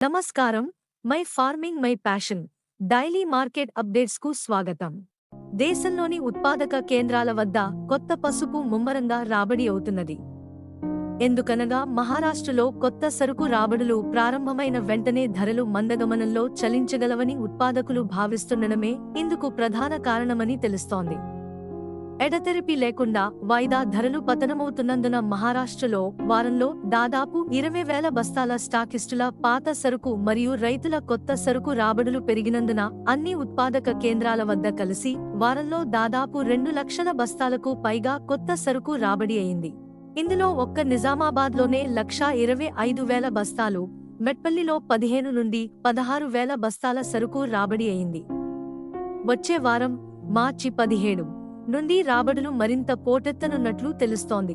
నమస్కారం. My farming my passion daily market updates కు స్వాగతం. దేశంలోని ఉత్పాదక కేంద్రాల వద్ద కొత్త పసుపు ముమ్మరంగా రాబడి అవుతున్నది. ఎందుకనగా మహారాష్ట్రలో కొత్త సరుకు రాబడులు ప్రారంభమైన వెంటనే ధరలు మందగమనంలో చలించగలవని ఉత్పాదకులు భావిస్తుండడమే ఇందుకు ప్రధాన కారణమని తెలుస్తోంది. ఎడతెరిపి లేకుండా వాయిదా ధరలు పతనమవుతున్నందున మహారాష్ట్రలో వారంలో దాదాపు 20,000 బస్తాల స్టాకిస్టుల పాత సరుకు మరియు రైతుల కొత్త సరుకు రాబడులు పెరిగినందున అన్ని ఉత్పాదక కేంద్రాల వద్ద కలిసి వారంలో దాదాపు 2 లక్షల బస్తాలకు పైగా కొత్త సరుకు రాబడి అయింది. ఇందులో ఒక్క నిజామాబాద్లోనే 1,25,000 బస్తాలు, మెట్పల్లిలో 15 నుండి 16,000 బస్తాల సరుకు రాబడి అయింది. వచ్చే వారం మార్చి 17 నుండి రాబడులు మరింత పోటెత్తనున్నట్లు తెలుస్తోంది.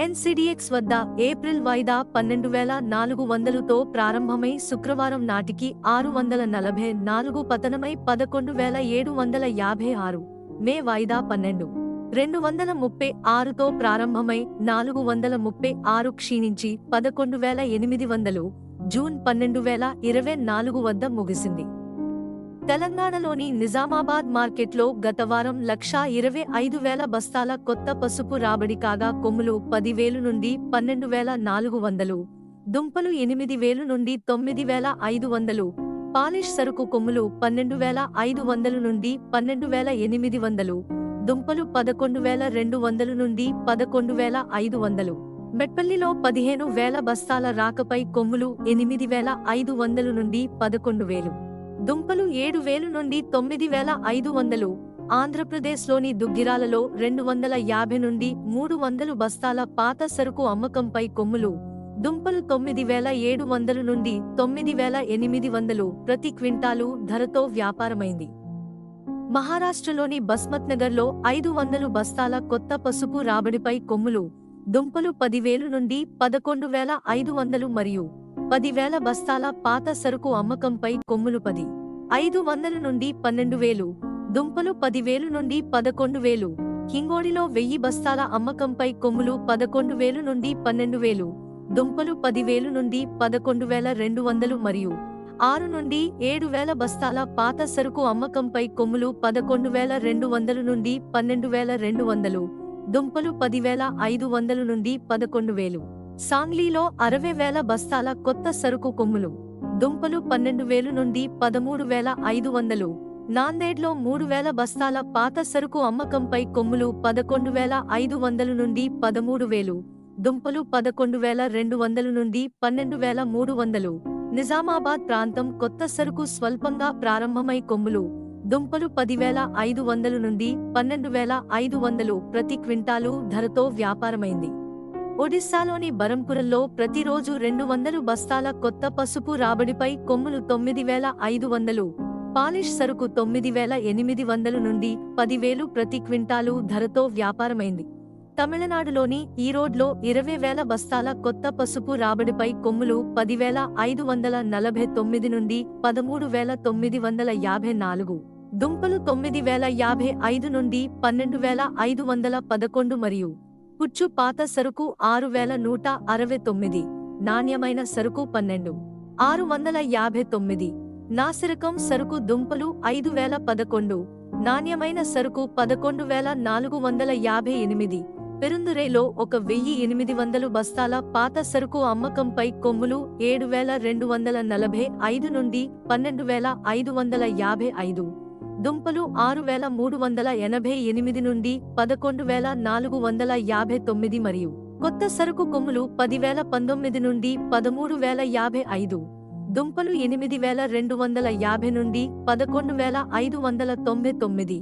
ఎన్సిడిఎక్స్ వద్ద ఏప్రిల్ వాయిదా 12,400తో ప్రారంభమై శుక్రవారం నాటికి 644 పతనమై 11,756, మే వాయిదా 12,236తో ప్రారంభమై 436 క్షీణించి 11,800, జూన్ 12,024 వద్ద ముగిసింది. తెలంగాణలోని నిజామాబాద్ మార్కెట్లో గత వారం 1,25,000 బస్తాల కొత్త పసుపు రాబడి కాగా కొమ్ములు 10,000 నుండి 12,400, దుంపలు 8,000 నుండి 9,500, పాలిష్ సరుకు కొమ్ములు 12,500 నుండి 12,800, దుంపలు 11,200 నుండి 11,500, మెట్పల్లిలో 15,000 బస్తాల రాకపై కొమ్ములు 8,500 నుండి 11,000, దుంపలు 7,000 నుండి 9,500, ఆంధ్రప్రదేశ్లోని దుగ్గిరాలలో 250 నుండి 300 బస్తాల పాత సరుకు అమ్మకంపై కొమ్ములు, దుంపలు 9,700 నుండి 9,800 ప్రతి క్వింటాలు ధరతో వ్యాపారమైంది. మహారాష్ట్రలోని బస్మత్నగర్లో 500 బస్తాల కొత్త పసుపు రాబడిపై కొమ్ములు, దుంపలు 10,000 నుండి 11,500 మరియు 10,000 బస్తాల పాత సరుకు అమ్మకంపై కొమ్ములు 10,500 నుండి 12,000, దుంపలు 10,000 నుండి 11,000, హింగోడిలో 1000 బస్తాల అమ్మకంపై కొమ్ములు 11,000 నుండి 12,000, దుంపలు 10,000 నుండి 11,200 మరియు 6 నుండి 7,000 బస్తాల పాత సరుకు అమ్మకంపై కొమ్ములు 11,200 నుండి 12,200, దుంపలు 10,500 నుండి 11,000. సాంగ్లీలో 60,000 బస్తాల కొత్త సరుకు కొమ్ములు, దుంపలు 12,000 నుండి 13,500, నాందేడ్లో 3,000 బస్తాల పాత సరుకు అమ్మకంపై కొమ్ములు 11,500 నుండి 13,000, దుంపలు 11,200 నుండి 12,300, నిజామాబాద్ ప్రాంతం కొత్త సరుకు స్వల్పంగా ప్రారంభమై కొమ్ములు, దుంపలు 10,500 నుండి 12,500 ప్రతి క్వింటాలు ధరతో వ్యాపారమైంది. ఒడిశాలోని బరంపురంలో ప్రతిరోజు 200 బస్తాల కొత్త పసుపు రాబడిపై కొమ్ములు 9,500, పాలిష్ సరుకు 9,800 నుండి 10,000 ప్రతి క్వింటాలు ధరతో వ్యాపారమైంది. తమిళనాడులోని ఈరోడ్లో 20,000 బస్తాల కొత్త పసుపు రాబడిపై కొమ్ములు 10,549 నుండి 13,954, దుంపలు 9,055 నుండి 12,511 మరియు పుచ్చు పాత సరుకు 6,169, నాణ్యమైన సరుకు 12,659, నాసిరకం సరుకు దుంపలు 5,011, నాణ్యమైన సరుకు 11,458, పెరుందురైలో 1,800 బస్తాల పాత సరుకు అమ్మకంపై కొమ్ములు 7,245 నుండి 12,555, దుంపలు 6,388 నుండి 11,459 మరియు కొత్త సరుకు కొమ్ములు 10,019 నుండి 13,055, దుంపలు 8,250 నుండి 11,599.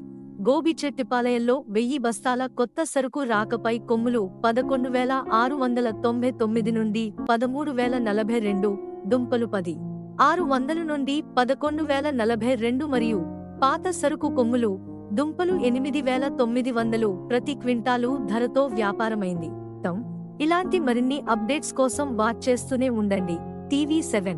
గోబిచెట్టిపాలయంలో 1000 బస్తాల కొత్త సరుకు రాకపై కొమ్ములు 11,699 నుండి 13,042, దుంపలు 10,600 నుండి 11,042 మరియు పాత సరుకు కొమ్ములు, దుంపలు 8,900 ప్రతి క్వింటాలు ధరతో వ్యాపారమైంది. ఇలాంటి మరిన్ని అప్డేట్స్ కోసం వాచ్ చేస్తూనే ఉండండి టీవీ7.